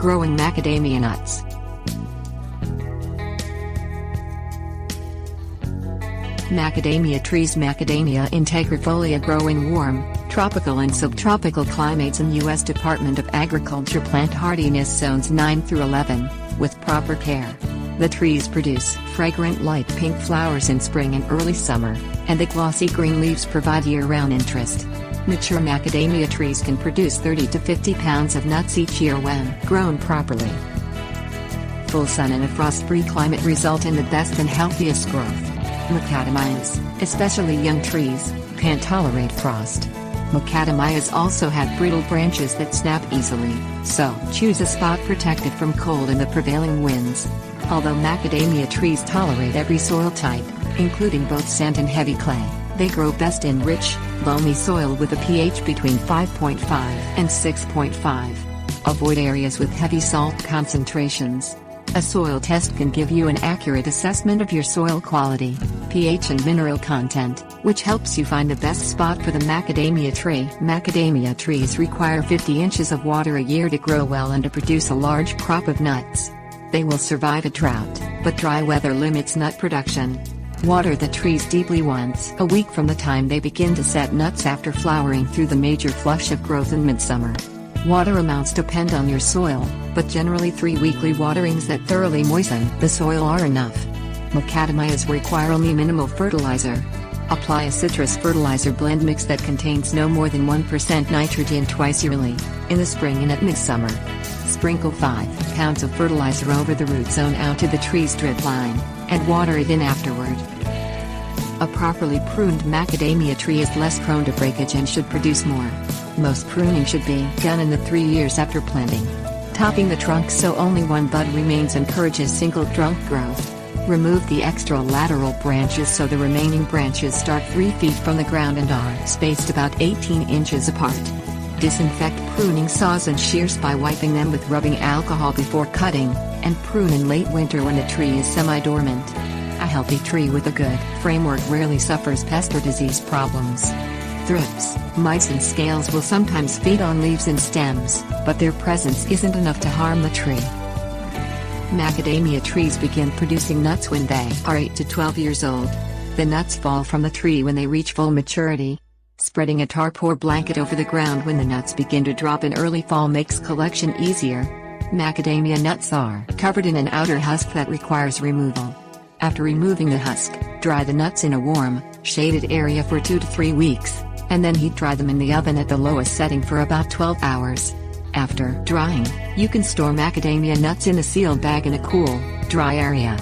Growing macadamia nuts. Macadamia trees. Macadamia integrifolia grow in warm, tropical and subtropical climates in U.S. Department of Agriculture plant hardiness zones 9 through 11, with proper care. The trees produce fragrant light pink flowers in spring and early summer, and the glossy green leaves provide year-round interest. Mature macadamia trees can produce 30 to 50 pounds of nuts each year when grown properly. Full sun and a frost-free climate result in the best and healthiest growth. Macadamias, especially young trees, can't tolerate frost. Macadamias also have brittle branches that snap easily, so choose a spot protected from cold and the prevailing winds. Although macadamia trees tolerate every soil type, including both sand and heavy clay, they grow best in rich, loamy soil with a pH between 5.5 and 6.5. Avoid areas with heavy salt concentrations. A soil test can give you an accurate assessment of your soil quality, pH and mineral content, which helps you find the best spot for the macadamia tree. Macadamia trees require 50 inches of water a year to grow well and to produce a large crop of nuts. They will survive a drought, but dry weather limits nut production. Water the trees deeply once a week from the time they begin to set nuts after flowering through the major flush of growth in midsummer. Water amounts depend on your soil, but generally 3 weekly waterings that thoroughly moisten the soil are enough. Macadamias require only minimal fertilizer. Apply a citrus fertilizer blend mix that contains no more than 1% nitrogen twice yearly, in the spring and at midsummer. Sprinkle 5 pounds of fertilizer over the root zone out to the tree's drip line, and water it in afterward. A properly pruned macadamia tree is less prone to breakage and should produce more. Most pruning should be done in the 3 years after planting. Topping the trunk so only one bud remains encourages single trunk growth. Remove the extra lateral branches so the remaining branches start 3 feet from the ground and are spaced about 18 inches apart. Disinfect pruning saws and shears by wiping them with rubbing alcohol before cutting, and prune in late winter when the tree is semi-dormant. A healthy tree with a good framework rarely suffers pest or disease problems. Thrips, mites and scales will sometimes feed on leaves and stems, but their presence isn't enough to harm the tree. Macadamia trees begin producing nuts when they are 8 to 12 years old. The nuts fall from the tree when they reach full maturity. Spreading a tarp or blanket over the ground when the nuts begin to drop in early fall makes collection easier. Macadamia nuts are covered in an outer husk that requires removal. After removing the husk, dry the nuts in a warm, shaded area for 2 to 3 weeks, and then heat dry them in the oven at the lowest setting for about 12 hours. After drying, you can store macadamia nuts in a sealed bag in a cool, dry area.